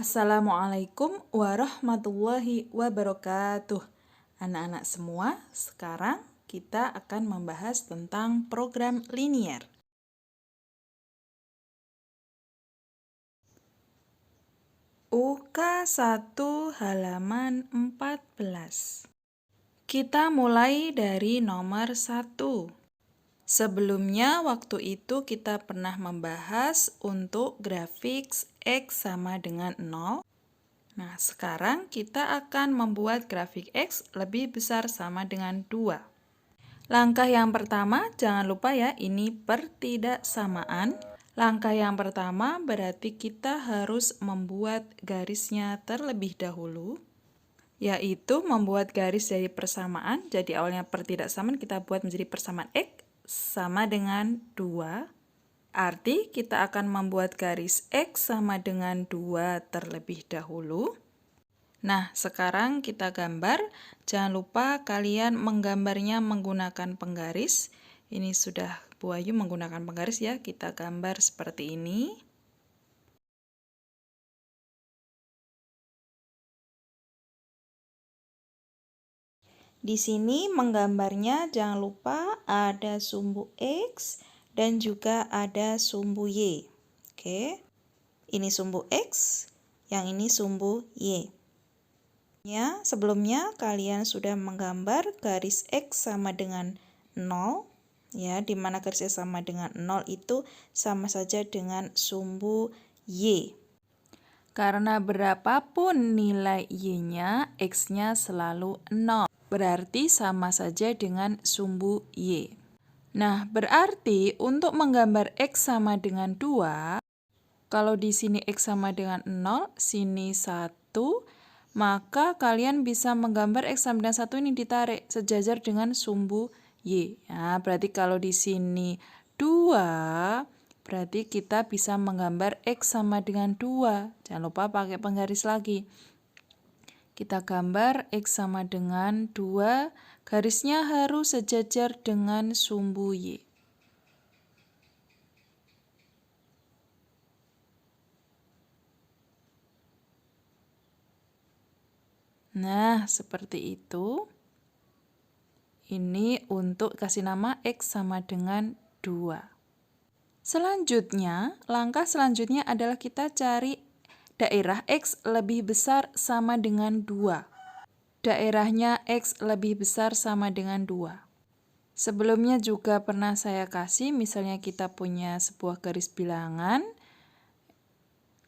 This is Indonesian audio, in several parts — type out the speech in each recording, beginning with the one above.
Assalamualaikum warahmatullahi wabarakatuh. Anak-anak semua, sekarang kita akan membahas tentang program linier. UK 1 halaman 14. Kita mulai dari nomor 1. Sebelumnya waktu itu kita pernah membahas untuk grafik X sama dengan 0. Nah, sekarang kita akan membuat grafik X lebih besar sama dengan 2. Langkah yang pertama, jangan lupa ya, ini pertidaksamaan. Langkah yang pertama berarti kita harus membuat garisnya terlebih dahulu, yaitu membuat garis dari persamaan. Jadi awalnya pertidaksamaan kita buat menjadi persamaan X sama dengan 2. Arti kita akan membuat garis X sama dengan 2 terlebih dahulu. Nah, sekarang kita gambar. Jangan lupa kalian menggambarnya menggunakan penggaris. Ini sudah Bu Ayu menggunakan penggaris ya. Kita gambar seperti ini. Di sini menggambarnya jangan lupa ada sumbu X dan juga ada sumbu Y. Oke. Ini sumbu X, yang ini sumbu Y. Sebelumnya kalian sudah menggambar garis X sama dengan 0, ya, di mana garis X sama dengan 0 itu sama saja dengan sumbu Y. Karena berapapun nilai Y-nya, X-nya selalu 0. Berarti sama saja dengan sumbu Y. Nah, berarti untuk menggambar X sama dengan 2, kalau di sini X sama dengan 0, sini 1, maka kalian bisa menggambar X sama dengan 1 ini ditarik sejajar dengan sumbu Y. Ya, berarti kalau di sini 2, berarti kita bisa menggambar X sama dengan 2. Jangan lupa pakai penggaris lagi. Kita gambar X sama dengan 2, garisnya harus sejajar dengan sumbu Y. Nah, seperti itu. Ini untuk kasih nama X sama dengan 2. Selanjutnya, langkah selanjutnya adalah kita cari daerah X lebih besar sama dengan 2. Daerahnya X lebih besar sama dengan 2. Sebelumnya juga pernah saya kasih, misalnya kita punya sebuah garis bilangan,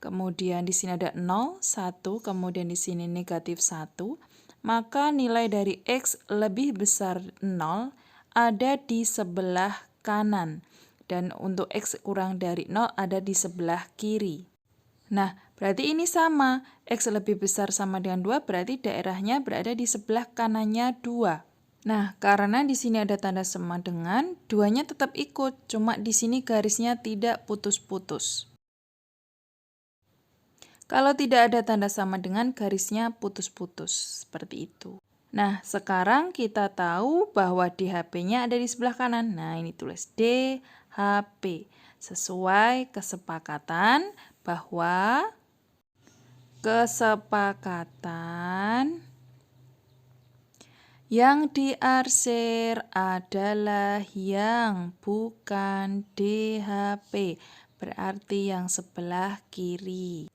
kemudian di sini ada 0, 1, kemudian di sini negatif 1, maka nilai dari X lebih besar 0 ada di sebelah kanan, dan untuk X kurang dari 0 ada di sebelah kiri. Nah, berarti ini sama, X lebih besar sama dengan 2, berarti daerahnya berada di sebelah kanannya 2. Nah, karena di sini ada tanda sama dengan, 2-nya tetap ikut, cuma di sini garisnya tidak putus-putus. Kalau tidak ada tanda sama dengan, garisnya putus-putus, seperti itu. Nah, sekarang kita tahu bahwa DHP-nya ada di sebelah kanan. Nah, ini tulis DHP. Sesuai kesepakatan bahwa yang diarsir adalah yang bukan DHP, berarti yang sebelah kiri.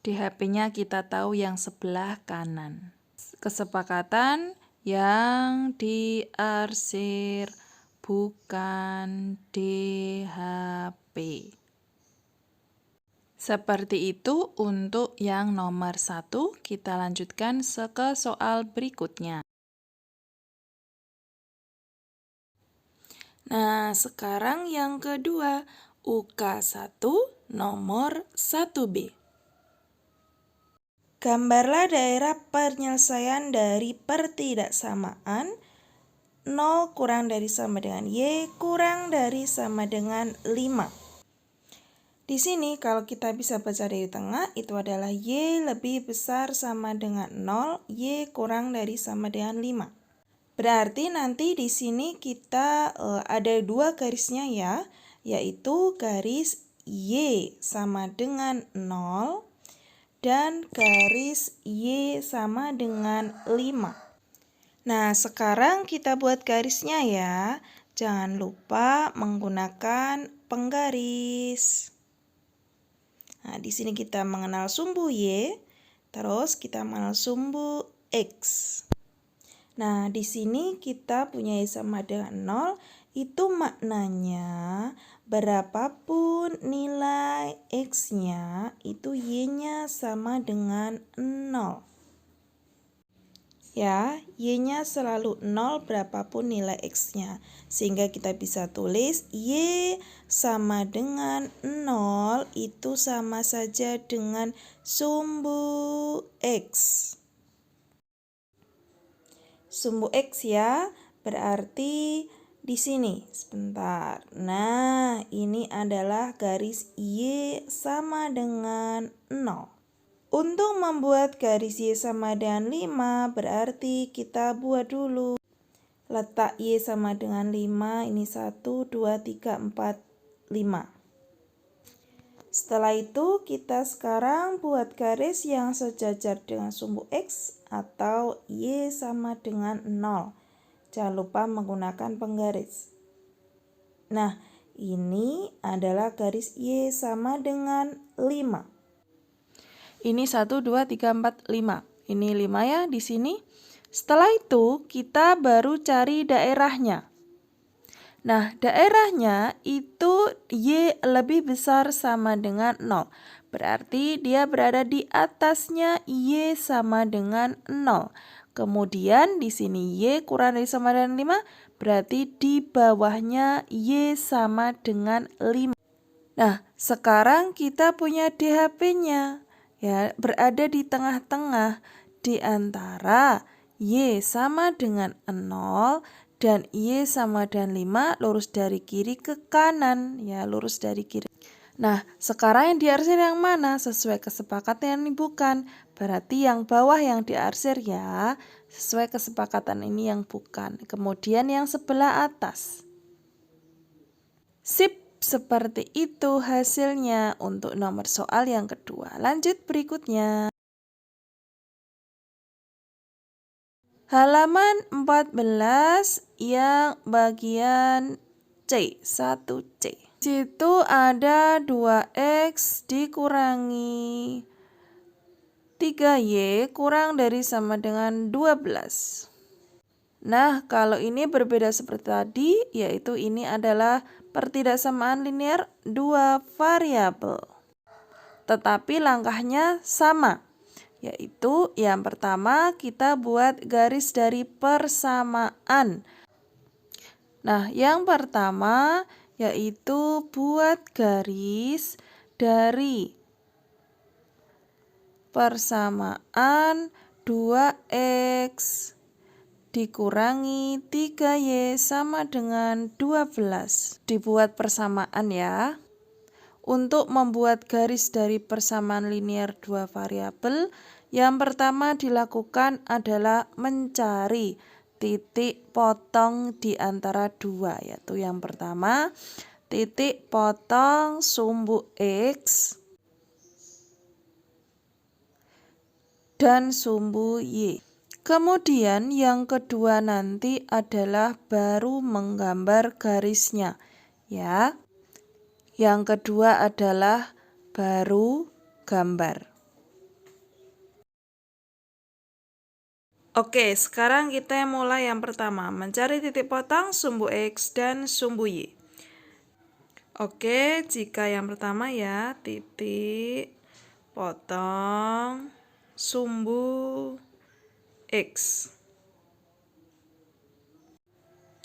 DHP-nya kita tahu yang sebelah kanan. Kesepakatan yang diarsir bukan DHP. Seperti itu untuk yang nomor 1. Kita lanjutkan ke soal berikutnya. Nah, sekarang yang kedua, UK 1 nomor 1B. Gambarlah daerah penyelesaian dari pertidaksamaan 0 kurang dari sama dengan Y kurang dari sama dengan 5. Di sini kalau kita bisa baca dari tengah, itu adalah Y lebih besar sama dengan 0, Y kurang dari sama dengan 5. Berarti nanti di sini kita ada 2 garisnya ya, yaitu garis Y sama dengan 0 dan garis Y sama dengan 5. Nah, sekarang kita buat garisnya ya. Jangan lupa menggunakan penggaris. Nah, di sini kita mengenal sumbu Y, terus kita mengenal sumbu X. Nah, di sini kita punya Y sama dengan 0, itu maknanya berapapun nilai X-nya, itu Y-nya sama dengan 0. Ya, Y-nya selalu 0 berapapun nilai X-nya. Sehingga kita bisa tulis Y sama dengan 0 itu sama saja dengan sumbu X. Sumbu X ya, berarti di sini. Sebentar. Nah, ini adalah garis Y sama dengan 0. Untuk membuat garis Y sama dengan 5, berarti kita buat dulu. Letak Y sama dengan 5, ini 1, 2, 3, 4, 5. Setelah itu, kita sekarang buat garis yang sejajar dengan sumbu X atau Y sama dengan 0. Jangan lupa menggunakan penggaris. Nah, ini adalah garis Y sama dengan 5. Ini 1, 2, 3, 4, 5. Ini 5 ya di sini. Setelah itu kita baru cari daerahnya. Nah, daerahnya itu Y lebih besar sama dengan 0. Berarti dia berada di atasnya Y sama dengan 0. Kemudian di sini Y kurang dari sama dengan 5, berarti di bawahnya Y sama dengan 5. Nah, sekarang kita punya DHP-nya. Ya, berada di tengah-tengah di antara Y sama dengan 0 dan Y sama dengan 5, lurus dari kiri ke kanan. Ya, lurus dari kiri. Nah, sekarang yang diarsir yang mana? Sesuai kesepakatan ini bukan. Berarti yang bawah yang diarsir ya. Sesuai kesepakatan ini yang bukan. Kemudian yang sebelah atas. Sip. Seperti itu hasilnya untuk nomor soal yang kedua. Lanjut berikutnya. Halaman 14 yang bagian C, 1C. Di situ ada 2X dikurangi 3Y kurang dari sama dengan 12. Nah, kalau ini berbeda seperti tadi, yaitu ini adalah pertidaksamaan linear dua variabel. Tetapi langkahnya sama, yaitu yang pertama kita buat garis dari persamaan. Nah, yang pertama yaitu buat garis dari persamaan 2X dikurangi 3Y sama dengan 12. Dibuat persamaan ya. Untuk membuat garis dari persamaan linear dua variabel, yang pertama dilakukan adalah mencari titik potong di antara dua, yaitu yang pertama titik potong sumbu X dan sumbu Y. Kemudian yang kedua nanti adalah baru menggambar garisnya. Ya. Yang kedua adalah baru gambar. Oke, sekarang kita mulai yang pertama, mencari titik potong sumbu X dan sumbu Y. Oke, jika yang pertama ya, titik potong sumbu X.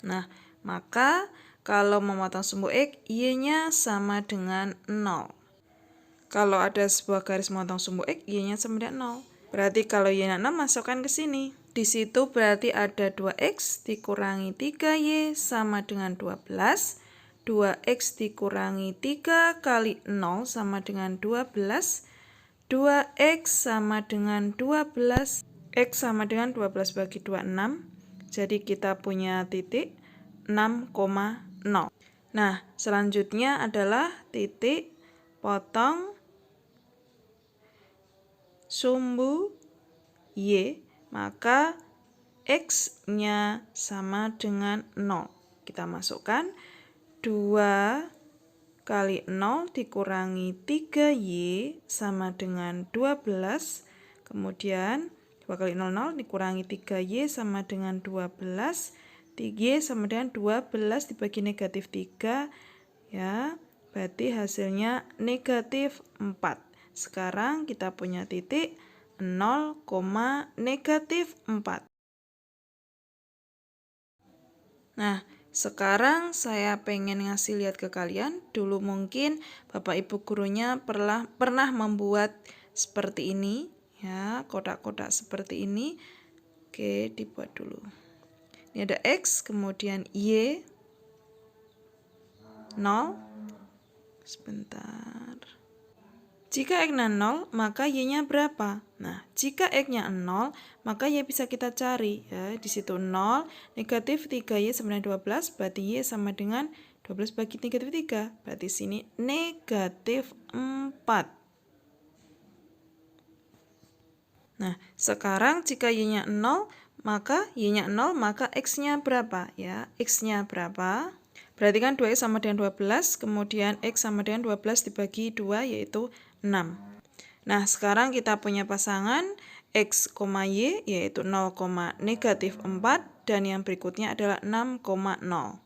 Nah, maka kalau memotong sumbu X, Y-nya sama dengan 0. Kalau ada sebuah garis memotong sumbu X, Y-nya sama dengan 0. Berarti kalau Y-nya 0, masukkan ke sini. Di situ berarti ada 2X dikurangi 3Y sama dengan 12. 2X dikurangi 3 kali 0 sama dengan 12. 2X sama dengan 12. X sama dengan 12 bagi 2, 6. Jadi kita punya titik 6,0. Nah, selanjutnya adalah titik potong sumbu Y, maka X-nya sama dengan 0. Kita masukkan 2 kali 0 dikurangi 3Y sama dengan 12. Kemudian 2 kali 0 dikurangi 3Y sama dengan 12. 3Y sama dengan 12 dibagi negatif 3. Ya, berarti hasilnya negatif 4. Sekarang kita punya titik 0, negatif 4. Nah, sekarang saya pengen ngasih lihat ke kalian. Dulu mungkin Bapak Ibu gurunya pernah membuat seperti ini, ya, kotak-kotak seperti ini. Oke, dibuat dulu. Ini ada X, kemudian Y, 0. Sebentar. Jika X-nya 0, maka Y-nya berapa? Nah, jika X-nya 0, maka Y bisa kita cari. Ya, di situ 0, negatif 3Y sama dengan 12, berarti Y sama dengan 12 bagi negatif 3. Berarti sini negatif 4. Nah, sekarang jika Y-nya 0, maka Y-nya 0, maka X-nya berapa? Ya, X-nya berapa? Berarti kan 2X sama dengan 12, kemudian X sama dengan 12 dibagi 2, yaitu 6. Nah, sekarang kita punya pasangan X, Y, yaitu 0, negatif 4, dan yang berikutnya adalah 6,0.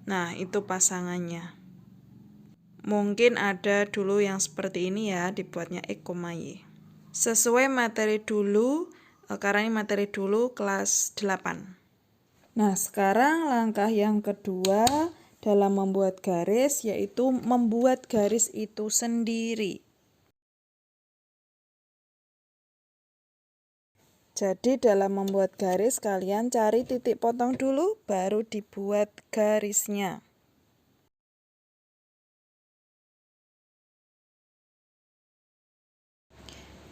Nah, itu pasangannya. Mungkin ada dulu yang seperti ini ya, dibuatnya X, Y. Sesuai materi dulu, karena ini materi dulu kelas 8. Nah, sekarang langkah yang kedua dalam membuat garis, yaitu membuat garis itu sendiri. Jadi dalam membuat garis, kalian cari titik potong dulu, baru dibuat garisnya.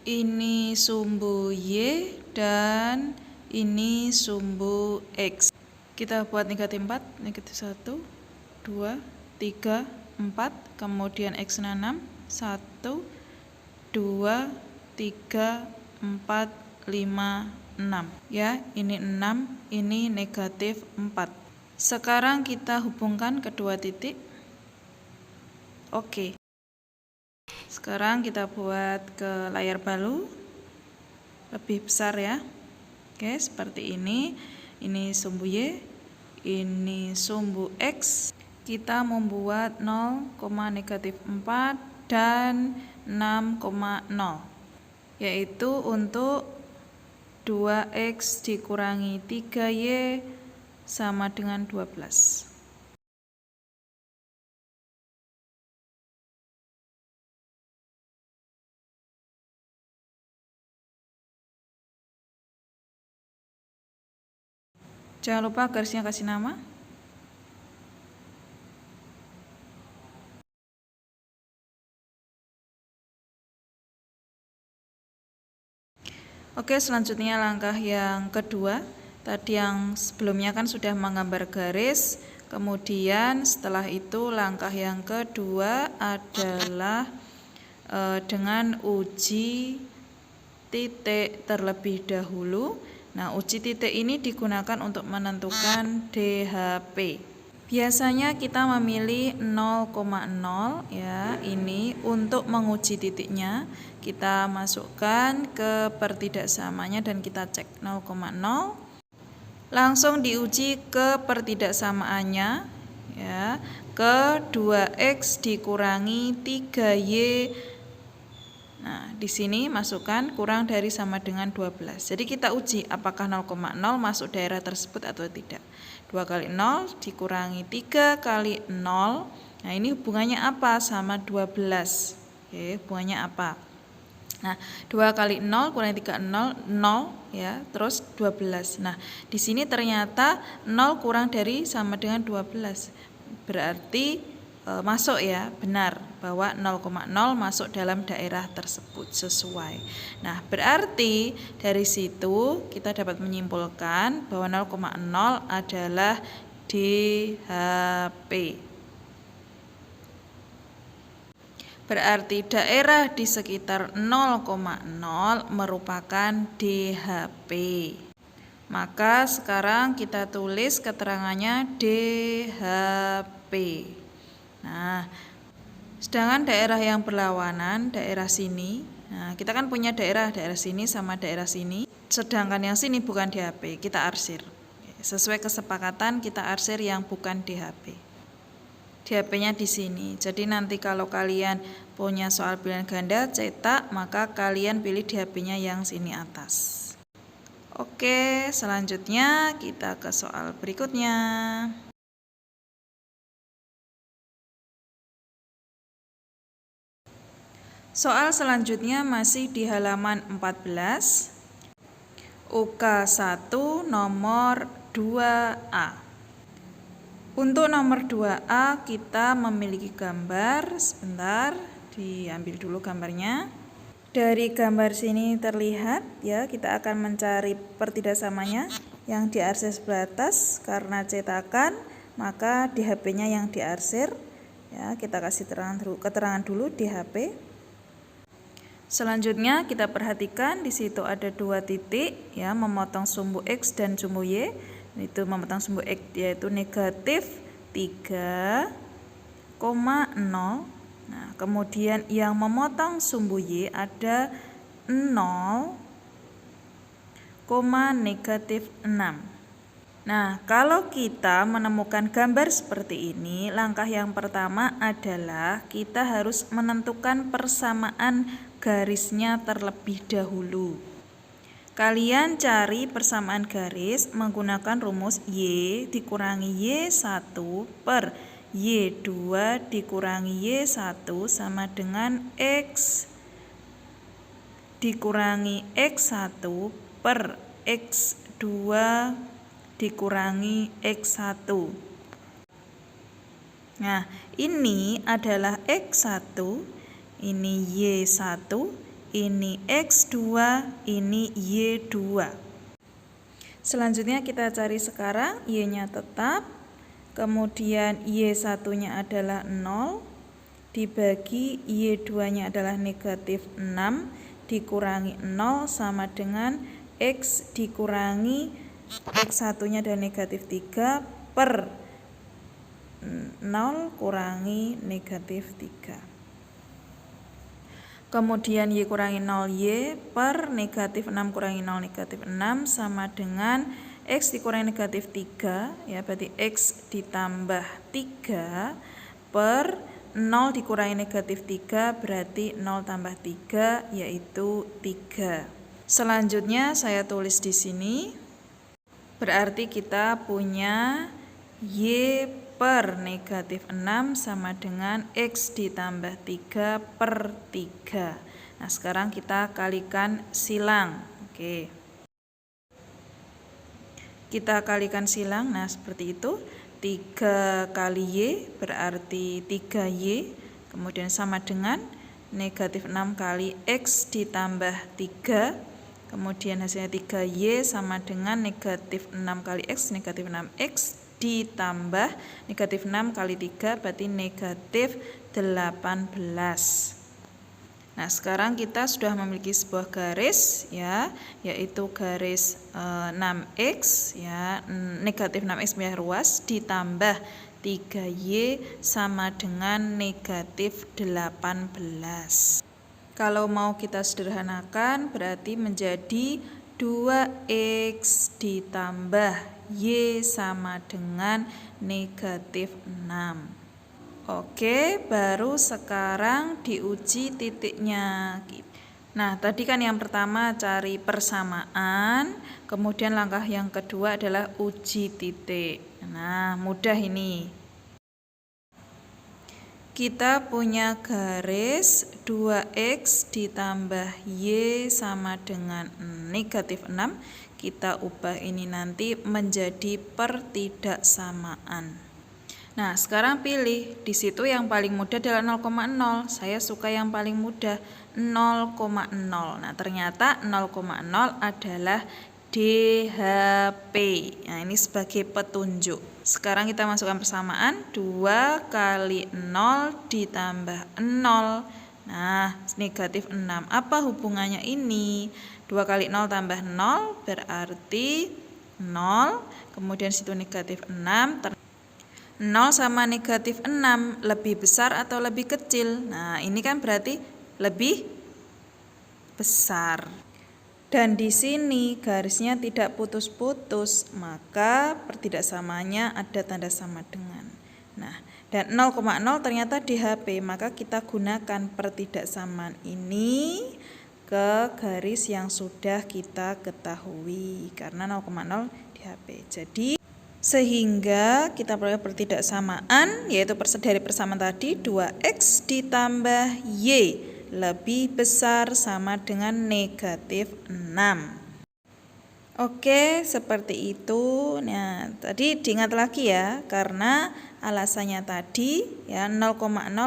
Ini sumbu Y dan ini sumbu X. Kita buat negatif 4, negatif 1, 2, 3, 4, kemudian X-nya 6, 1, 2, 3, 4, 5, 6. Ya, ini 6, ini negatif 4. Sekarang kita hubungkan kedua titik. Oke. Sekarang kita buat ke layar balu lebih besar ya. Oke, seperti ini. Ini sumbu Y, ini sumbu X. Kita membuat 0, negatif 4 dan 6,0, yaitu untuk 2X dikurangi 3Y sama dengan 12. Jangan lupa garisnya kasih nama. Oke, selanjutnya langkah yang kedua. Tadi yang sebelumnya kan sudah menggambar garis. Kemudian setelah itu langkah yang kedua adalah dengan uji titik terlebih dahulu. Nah, uji titik ini digunakan untuk menentukan DHP. Biasanya kita memilih 0,0 ya, ini untuk menguji titiknya. Kita masukkan ke pertidaksamaannya dan kita cek 0,0. Langsung diuji ke pertidaksamaannya ya, ke 2X dikurangi 3Y. Nah, di sini masukkan kurang dari sama dengan 12. Jadi kita uji apakah 0,0 masuk daerah tersebut atau tidak. 2 kali 0 dikurangi 3 kali 0. Nah, ini hubungannya apa? Sama 12. Oke, hubungannya apa? Nah, 2 kali 0 kurangi 3, 0, 0 ya, terus 12. Nah, di sini ternyata 0 kurang dari sama dengan 12. Berarti masuk ya, benar bahwa 0,0 masuk dalam daerah tersebut sesuai. Nah, berarti dari situ kita dapat menyimpulkan bahwa 0,0 adalah DHP. Berarti daerah di sekitar 0,0 merupakan DHP. Maka sekarang kita tulis keterangannya DHP. Nah, sedangkan daerah yang berlawanan, daerah sini, nah kita kan punya daerah sini sama daerah sini. Sedangkan yang sini bukan DHP, kita arsir. Sesuai kesepakatan kita arsir yang bukan DHP. DHP-nya di sini. Jadi nanti kalau kalian punya soal pilihan ganda cetak, maka kalian pilih DHP-nya yang sini atas. Oke, selanjutnya kita ke soal berikutnya. Soal selanjutnya masih di halaman 14. UK1 nomor 2A. Untuk nomor 2A kita memiliki gambar. Sebentar, diambil dulu gambarnya. Dari gambar sini terlihat ya, kita akan mencari pertidaksamanya yang diarsir sebelah atas karena cetakan, maka DHP-nya yang diarsir. Ya, kita kasih keterangan dulu DHP. Selanjutnya kita perhatikan di situ ada 2 titik ya, memotong sumbu X dan sumbu Y. Itu memotong sumbu X yaitu negatif 3,0. Nah, kemudian yang memotong sumbu Y ada 0, negatif 6. Nah, kalau kita menemukan gambar seperti ini, langkah yang pertama adalah kita harus menentukan persamaan garisnya terlebih dahulu. Kalian cari persamaan garis menggunakan rumus Y dikurangi Y1 per Y2 dikurangi Y1 sama dengan X dikurangi X1 per X2 dikurangi X1. Nah, ini adalah X1, ini Y1, ini X2, ini Y2. Selanjutnya kita cari sekarang Y-nya tetap, kemudian Y1-nya adalah 0, dibagi Y2-nya adalah negatif 6, dikurangi 0 sama dengan X dikurangi X1-nya adalah negatif 3 per 0 kurangi negatif 3. Kemudian Y kurangi 0Y per negatif 6 kurangi 0 negatif 6 sama dengan X dikurangi negatif 3, ya berarti X ditambah 3 per 0 dikurangi negatif 3 berarti 0 tambah 3 yaitu 3. Selanjutnya saya tulis di sini, berarti kita punya Y per negatif 6 sama dengan X ditambah 3 per 3. Nah, sekarang kita kalikan silang. Oke. Kita kalikan silang, nah seperti itu. 3 kali Y berarti 3Y, kemudian sama dengan negatif 6 kali X ditambah 3, kemudian hasilnya 3Y sama dengan negatif 6 kali X, negatif 6X ditambah negatif 6 kali 3 berarti negatif 18. Nah, sekarang kita sudah memiliki sebuah garis ya, yaitu garis 6X ya, negatif 6X biar ruas ditambah 3Y sama dengan negatif 18. Kalau mau kita sederhanakan berarti menjadi 2X ditambah Y sama dengan negatif 6. Oke, baru sekarang diuji titiknya. Nah, tadi kan yang pertama cari persamaan, kemudian langkah yang kedua adalah uji titik. Nah, mudah ini. Kita punya garis 2X ditambah Y sama dengan negatif 6. Kita ubah ini nanti menjadi pertidaksamaan. Nah, sekarang pilih. Di situ yang paling mudah adalah 0,0. Saya suka yang paling mudah 0,0. Nah, ternyata 0,0 adalah DHP. Nah, ini sebagai petunjuk. Sekarang kita masukkan persamaan. 2 kali 0 ditambah 0 Nah, negatif 6. Apa hubungannya ini? 2 kali 0 tambah 0 berarti 0. Kemudian situ negatif 6. 0 sama negatif 6 lebih besar atau lebih kecil? Nah, ini kan berarti lebih besar. Dan di sini garisnya tidak putus-putus, maka pertidaksamaannya ada tanda sama dengan. Nah, dan 0,0 ternyata di HP, maka kita gunakan pertidaksamaan ini ke garis yang sudah kita ketahui karena 0,0 di HP. Jadi sehingga kita peroleh pertidaksamaan, yaitu dari persamaan tadi 2x ditambah y lebih besar sama dengan negatif 6. Oke, seperti itu. Nah, tadi diingat lagi ya, karena alasannya tadi ya 0,0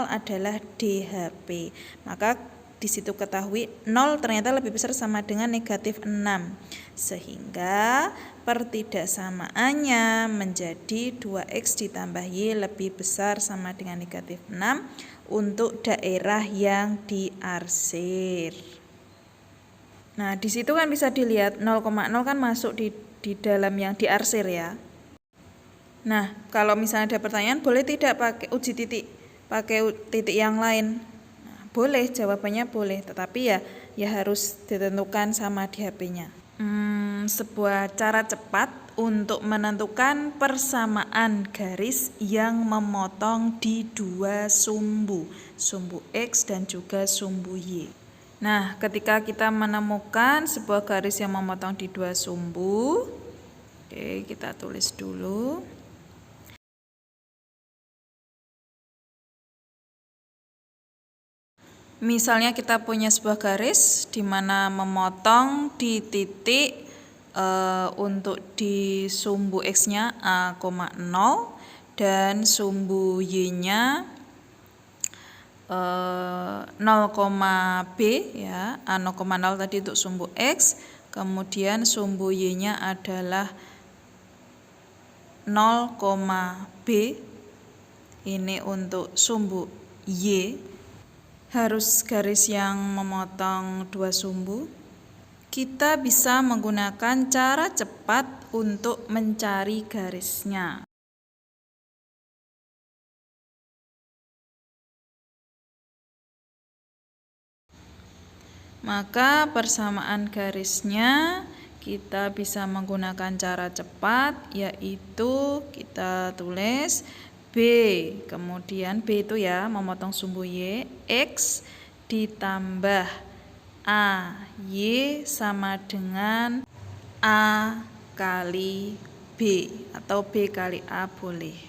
adalah DHP. Maka di situ ketahui 0 ternyata lebih besar sama dengan negatif 6. Sehingga pertidaksamaannya menjadi 2x ditambah y lebih besar sama dengan negatif 6 untuk daerah yang diarsir. Nah, di situ kan bisa dilihat 0,0 kan masuk di dalam yang diarsir ya. Nah, kalau misalnya ada pertanyaan, boleh tidak pakai uji titik, pakai titik yang lain? Nah, boleh, jawabannya boleh, tetapi ya harus ditentukan sama di HP-nya. Sebuah cara cepat untuk menentukan persamaan garis yang memotong di dua sumbu X dan juga sumbu Y. Nah, ketika kita menemukan sebuah garis yang memotong di dua sumbu, oke, kita tulis dulu. Misalnya kita punya sebuah garis di mana memotong di titik untuk di sumbu X-nya A, 0 dan sumbu Y-nya 0, B ya. A 0,0 tadi untuk sumbu X, kemudian sumbu Y-nya adalah 0, B. Ini untuk sumbu Y. Harus garis yang memotong dua sumbu. Kita bisa menggunakan cara cepat untuk mencari garisnya. Maka persamaan garisnya kita bisa menggunakan cara cepat, yaitu kita tulis B, kemudian B itu ya memotong sumbu Y, X ditambah A, Y sama dengan A kali B atau B kali A boleh.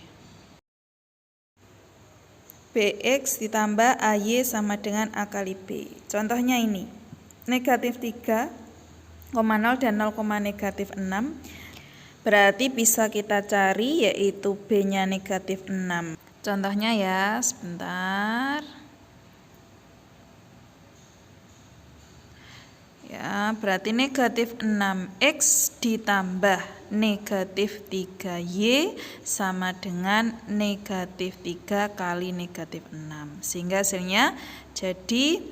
BX ditambah AY sama dengan A kali B. Contohnya ini, negatif 3,0 dan 0, negatif 6. Berarti bisa kita cari yaitu B-nya negatif 6. Contohnya ya, sebentar. Ya, berarti negatif 6x ditambah negatif 3y sama dengan negatif 3 kali negatif 6. Sehingga hasilnya jadi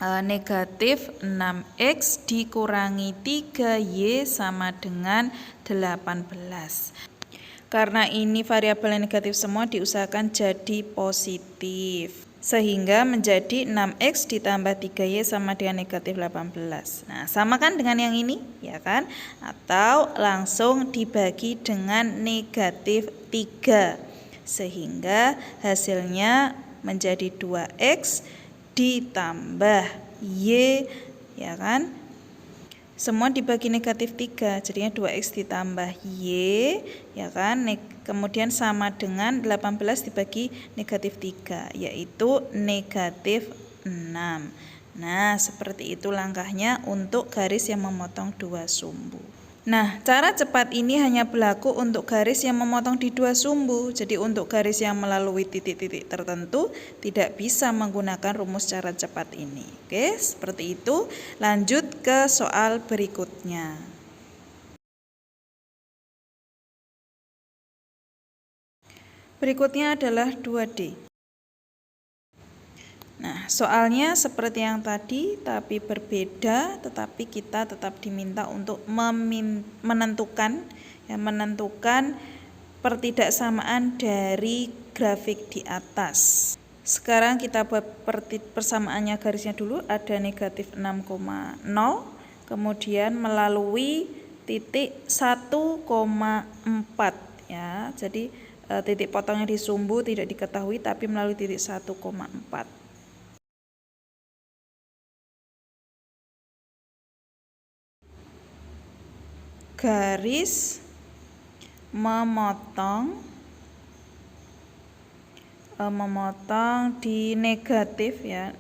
negatif 6x dikurangi 3y sama dengan 18. Karena ini variabel negatif semua, diusahakan jadi positif. Sehingga menjadi 6x ditambah 3y sama dengan negatif 18. Nah, sama kan dengan yang ini, ya kan? Atau langsung dibagi dengan negatif 3. Sehingga hasilnya menjadi 2x ditambah y, ya kan? Semua dibagi negatif 3, jadinya 2x ditambah y, ya kan? Kemudian sama dengan 18 dibagi negatif 3, yaitu negatif 6. Nah, seperti itu langkahnya untuk garis yang memotong dua sumbu. Nah, cara cepat ini hanya berlaku untuk garis yang memotong di dua sumbu. Jadi untuk garis yang melalui titik-titik tertentu tidak bisa menggunakan rumus cara cepat ini. Oke, seperti itu. Lanjut ke soal berikutnya. Berikutnya adalah 2D. Nah, soalnya seperti yang tadi tapi berbeda, tetapi kita tetap diminta untuk menentukan pertidaksamaan dari grafik di atas. Sekarang kita buat persamaannya, garisnya dulu ada negatif 6,0, kemudian melalui titik 1,4 ya. Jadi titik potongnya di sumbu tidak diketahui tapi melalui titik 1,4. Garis memotong di negatif ya,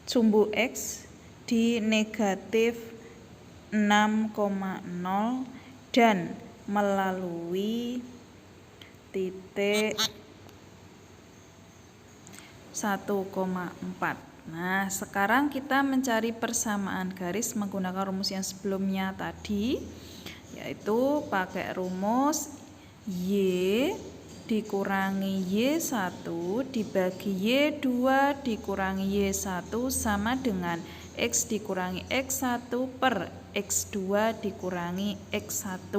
sumbu X di negatif 6,0 dan melalui titik 1,4. Nah, sekarang kita mencari persamaan garis menggunakan rumus yang sebelumnya tadi, yaitu pakai rumus Y dikurangi Y1 dibagi Y2 dikurangi Y1 sama dengan X dikurangi X1 per X2 dikurangi X1.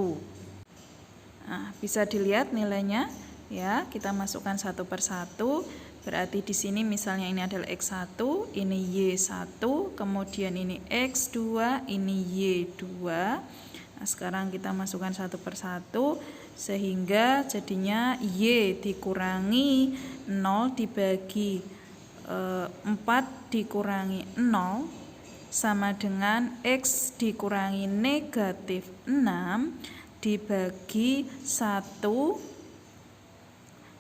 Nah, bisa dilihat nilainya ya, kita masukkan satu per satu. Berarti di sini misalnya ini adalah X1, ini Y1, kemudian ini X2, ini Y2. Nah, sekarang kita masukkan satu per satu sehingga jadinya Y dikurangi 0 dibagi 4 dikurangi 0 sama dengan X dikurangi negatif 6 dibagi 1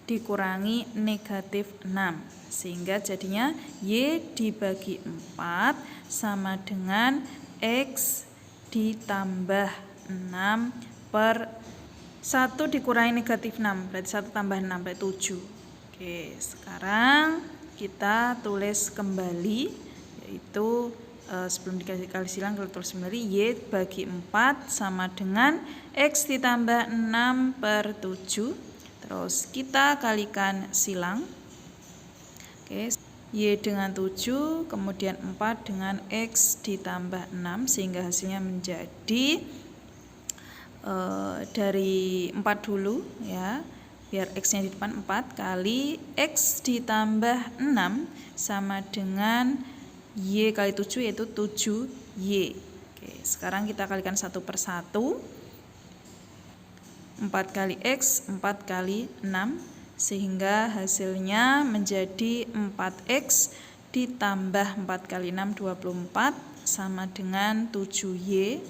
dikurangi negatif 6, sehingga jadinya Y dibagi 4 sama dengan X ditambah 6 per 1 dikurangi negatif 6, berarti 1 tambah 6 berarti 7. Oke, sekarang kita tulis kembali, yaitu sebelum dikasih kali silang kita tulis kembali Y bagi 4 sama dengan X ditambah 6 per 7. Terus kita kalikan silang. Oke, Y dengan 7, kemudian 4 dengan X ditambah 6, sehingga hasilnya menjadi dari 4 dulu ya, biar X-nya di depan 4 kali X ditambah 6 sama dengan Y kali 7 yaitu 7Y. Oke, sekarang kita kalikan satu per satu. 4 kali X, 4 kali 6, sehingga hasilnya menjadi 4X ditambah 4 kali 6, 24 sama dengan 7Y.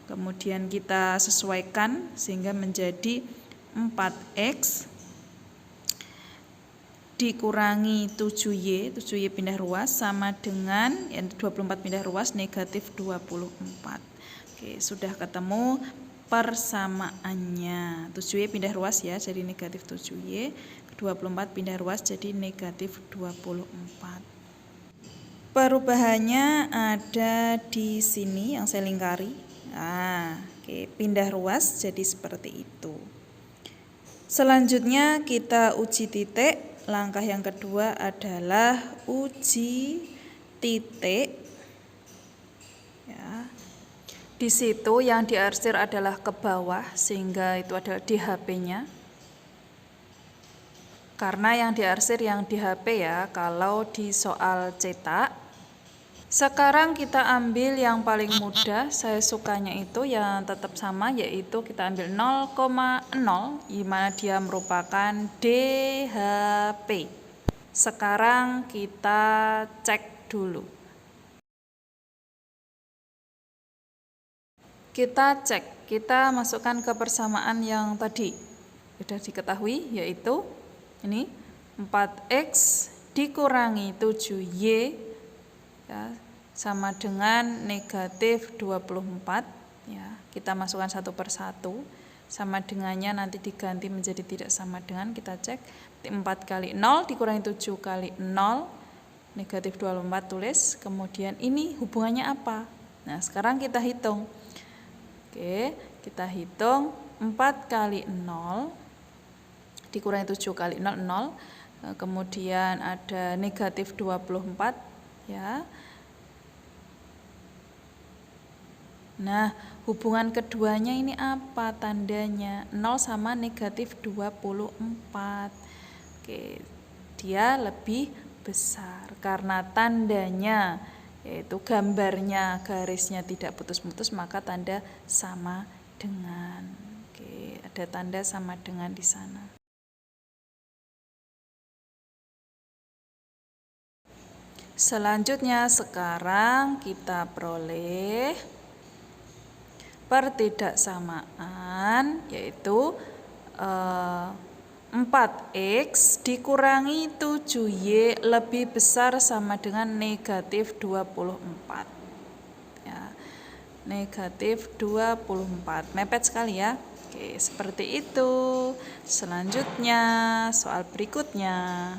Kemudian kita sesuaikan sehingga menjadi 4X dikurangi 7Y, 7Y pindah ruas sama dengan 24 pindah ruas negatif 24. Oke, sudah ketemu persamaannya. 7Y pindah ruas ya, jadi negatif 7Y. 24 pindah ruas jadi negatif 24. Perubahannya ada di sini yang saya lingkari. Nah, oke, pindah ruas jadi seperti itu. Selanjutnya kita uji titik. Langkah yang kedua adalah uji titik. Ya. Di situ yang diarsir adalah ke bawah, sehingga itu adalah di HP-nya. Karena yang diarsir yang di HP ya, kalau di soal cetak. Sekarang kita ambil yang paling mudah, saya sukanya itu yang tetap sama, yaitu kita ambil 0,0, di mana dia merupakan DHP. Sekarang kita cek dulu. Kita cek, kita masukkan ke persamaan yang tadi sudah diketahui, yaitu ini 4X dikurangi 7Y ya, sama dengan negatif 24 ya. Kita masukkan satu per satu, sama dengannya nanti diganti menjadi tidak sama dengan, kita cek 4 kali 0 dikurangi 7 kali 0 negatif 24 tulis, kemudian ini hubungannya apa? Nah, sekarang kita hitung. Oke, kita hitung 4 kali 0 dikurangi 7 kali 0, 0. kemudian ada negatif 24 ya. Nah, hubungan keduanya ini apa tandanya? 0 sama negatif 24. Oke, dia lebih besar karena tandanya, yaitu gambarnya, garisnya tidak putus-putus, maka tanda sama dengan. Oke, ada tanda sama dengan di sana. Selanjutnya sekarang kita peroleh pertidaksamaan, yaitu 4x dikurangi 7y lebih besar sama dengan negatif 24 ya, negatif 24, mepet sekali ya. Oke, seperti itu. Selanjutnya soal berikutnya.